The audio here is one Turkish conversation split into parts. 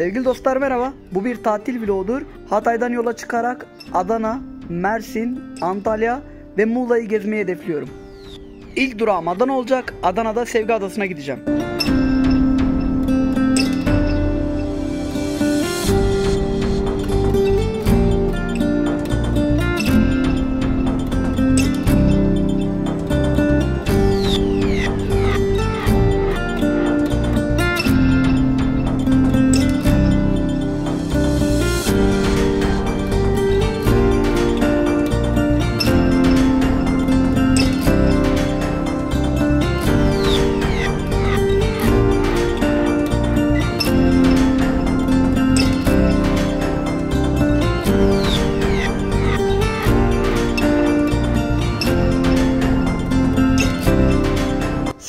Sevgili dostlar merhaba. Bu bir tatil vlogudur. Hatay'dan yola çıkarak Adana, Mersin, Antalya ve Muğla'yı gezmeyi hedefliyorum. İlk durağım Adana olacak. Adana'da Sevgi Adası'na gideceğim.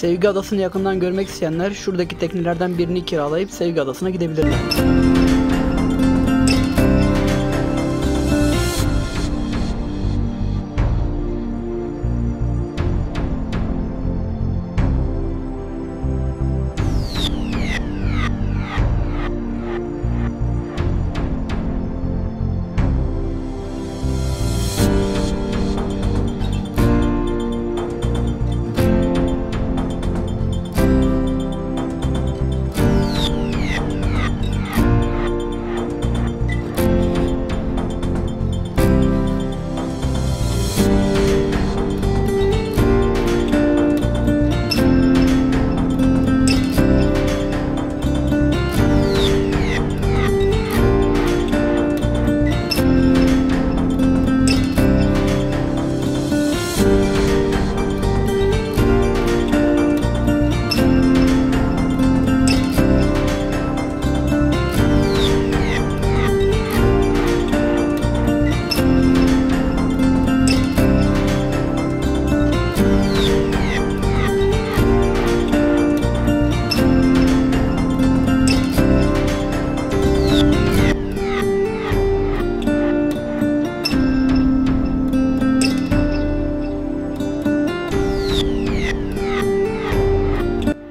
Sevgi Adası'nı yakından görmek isteyenler şuradaki teknelerden birini kiralayıp Sevgi Adası'na gidebilirler.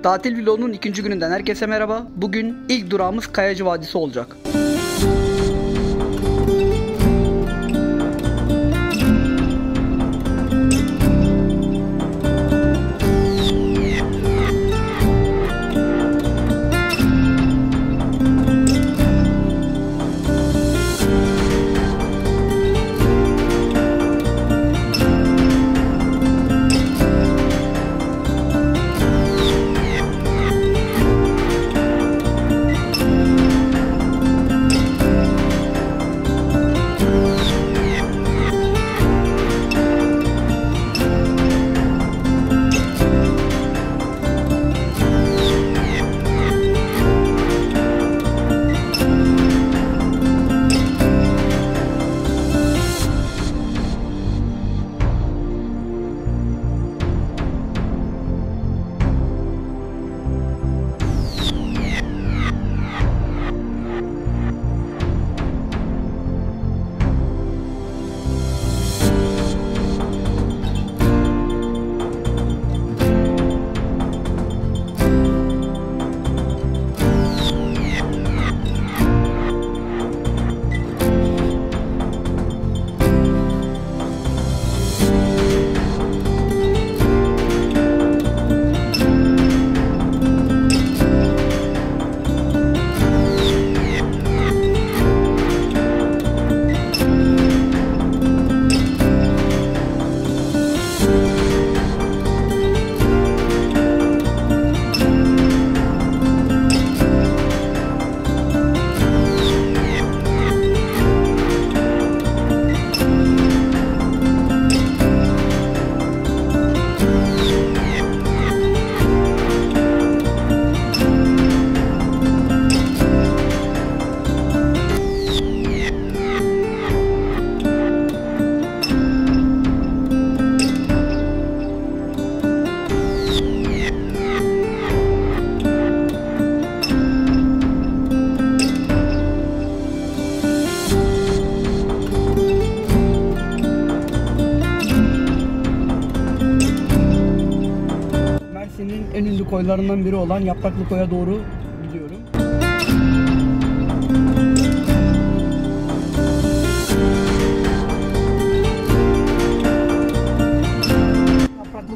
Tatil vlogunun ikinci gününden herkese merhaba. Bugün ilk durağımız Kayacı Vadisi olacak. en ünlü koylarından biri olan Yapraklı Koy'a doğru gidiyorum.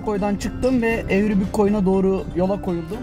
Kadıkoy'dan çıktım ve Evribik Koyu'na doğru yola koyuldum.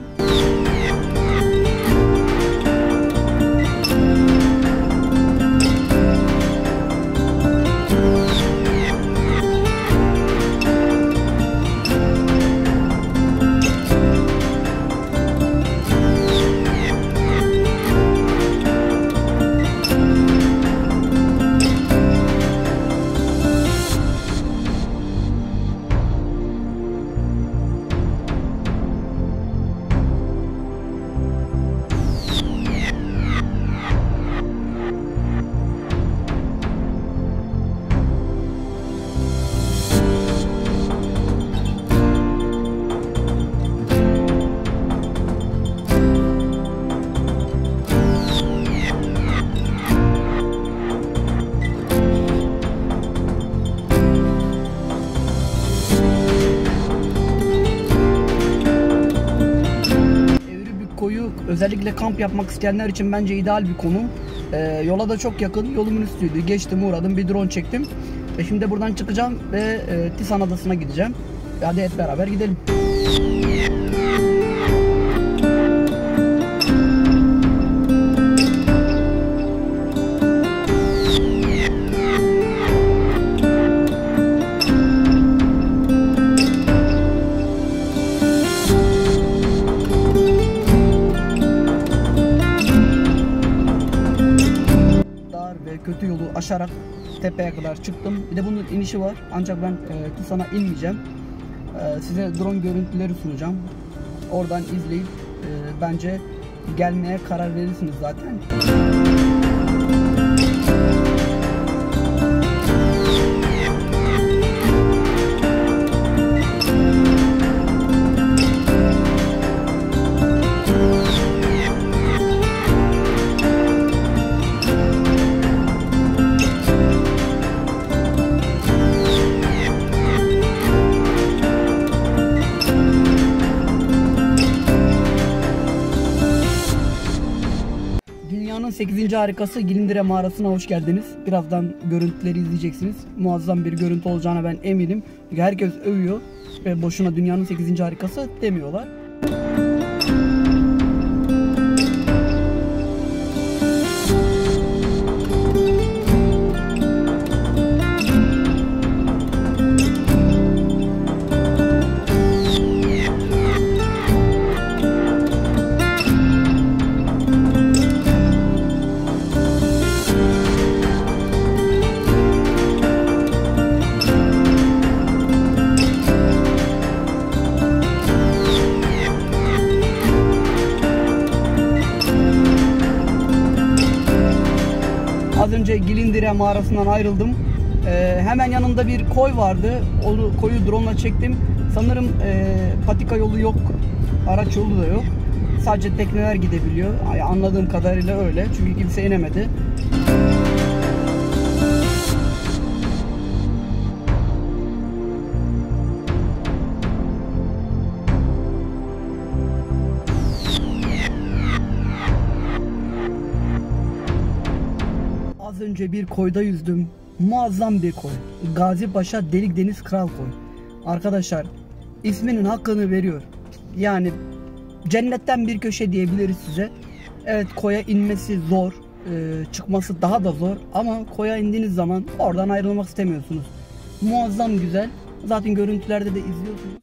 Koyu özellikle kamp yapmak isteyenler için bence ideal bir konum. Yola da çok yakın. Yolumun üstüydü. Geçtim, uğradım. Bir drone çektim. Şimdi buradan çıkacağım ve Tisan Adası'na gideceğim. Hadi hep beraber gidelim. Kötü yolu aşarak tepeye kadar çıktım. Bir de bunun inişi var. Ancak ben Tisan'a inmeyeceğim. Size drone görüntüleri sunacağım. Oradan izleyip bence gelmeye karar verirsiniz zaten. Dünyanın 8. harikası Gilindire Mağarası'na hoş geldiniz. Birazdan görüntüleri izleyeceksiniz. Muazzam bir görüntü olacağına ben eminim. Çünkü herkes övüyor ve boşuna dünyanın 8. harikası demiyorlar. Az önce Gilindire mağarasından ayrıldım. Hemen yanında bir koy vardı. O koyu drone ile çektim. Sanırım patika yolu yok. Araç yolu da yok. Sadece tekneler gidebiliyor. Anladığım kadarıyla öyle. Çünkü kimse inemedi. Az önce bir koyda yüzdüm. Muazzam bir koy. Gazi Paşa Delik Deniz Kral Koy. Arkadaşlar, isminin hakkını veriyor. Yani cennetten bir köşe diyebiliriz size. Evet, koya inmesi zor. Çıkması daha da zor. Ama koya indiğiniz zaman oradan ayrılmak istemiyorsunuz. Muazzam güzel. Zaten görüntülerde de izliyorsunuz.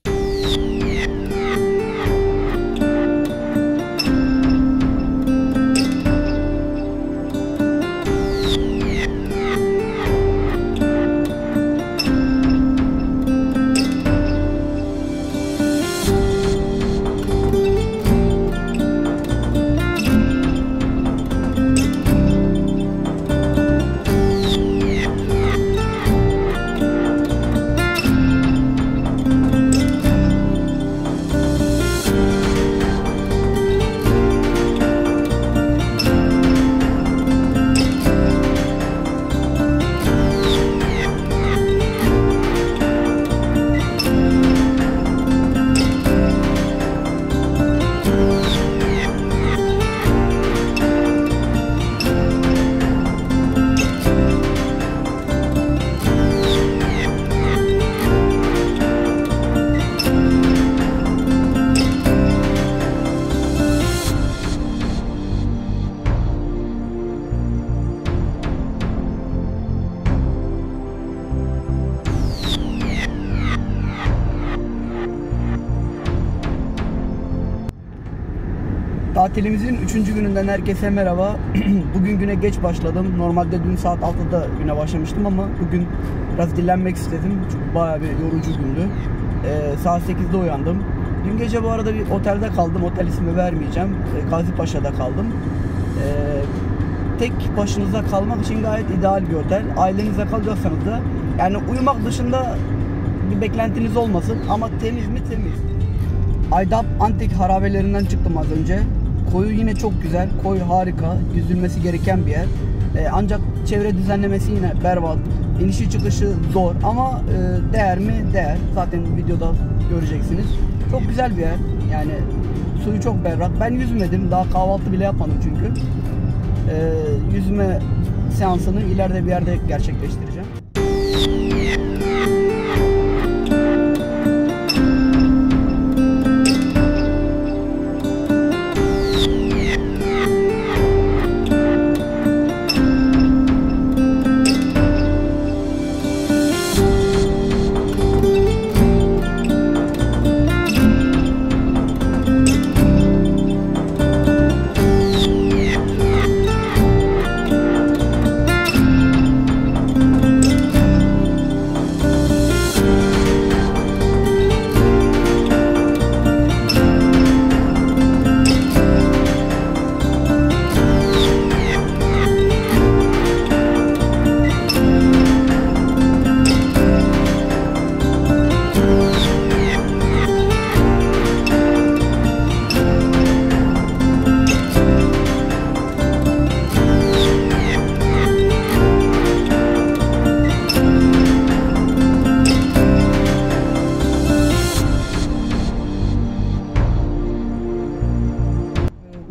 Tatilimizin 3. gününden herkese merhaba. Bugün güne geç başladım. Normalde dün saat 6'da güne başlamıştım ama bugün biraz dinlenmek istedim. Çünkü bayağı bir yorucu gündü. Saat 8'de uyandım. Dün gece bu arada bir otelde kaldım. Otel ismi vermeyeceğim. Gazipaşa'da kaldım. Tek başınıza kalmak için gayet ideal bir otel. Ailenizle kalacaksanız da yani uyumak dışında bir beklentiniz olmasın ama temiz mi? Temiz. Aydap Antik harabelerinden çıktım az önce. Koyu yine çok güzel. Koy harika. Yüzülmesi gereken bir yer. Ancak çevre düzenlemesi yine berbat. İnişi çıkışı zor ama değer mi? Değer. Zaten videoda göreceksiniz. Çok güzel bir yer. Yani suyu çok berrak. Ben yüzmedim. Daha kahvaltı bile yapmadım çünkü. Yüzme seansını ileride bir yerde gerçekleştireceğim.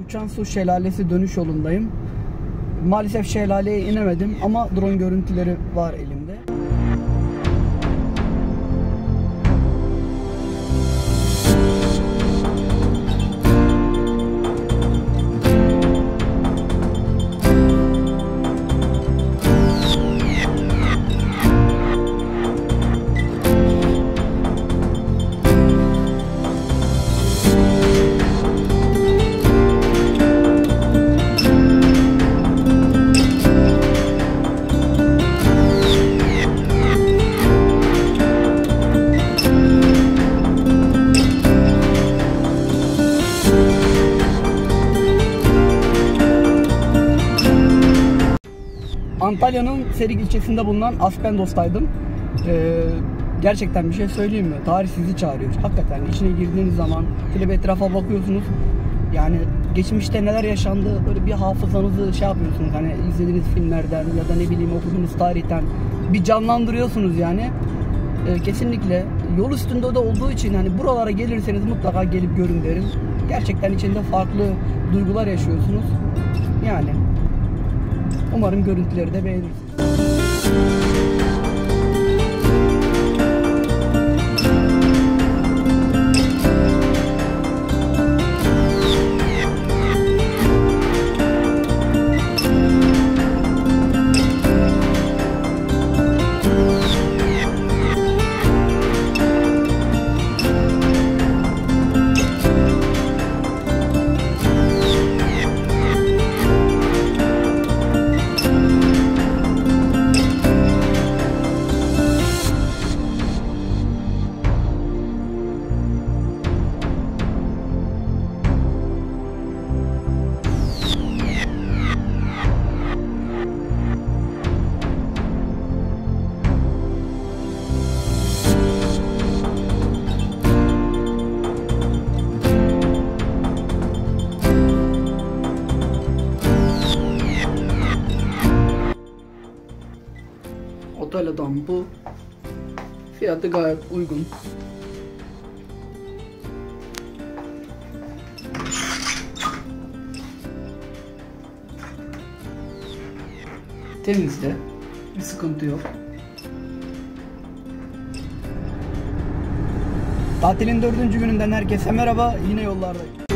Uçan Su Şelalesi dönüş yolundayım. Maalesef şelaleye inemedim ama drone görüntüleri var elimde. Antalya'nın Serik ilçesinde bulunan Aspendos'taydım. Gerçekten bir şey söyleyeyim mi? Tarih sizi çağırıyor. Hakikaten içine girdiğiniz zaman şöyle bir etrafa bakıyorsunuz. Yani geçmişte neler yaşandı böyle bir hafızanızı şey yapıyorsunuz. Hani izlediğiniz filmlerden ya da ne bileyim okuduğunuz tarihten bir canlandırıyorsunuz yani. Kesinlikle yol üstünde de olduğu için hani buralara gelirseniz mutlaka gelip görün derim. Gerçekten içinde farklı duygular yaşıyorsunuz. Yani umarım görüntüleri de beğenirsiniz. Otel adam bu. Fiyatı gayet uygun. Temizde. Bir sıkıntı yok. Tatilin 4. gününden herkese merhaba. Yine yollardayım.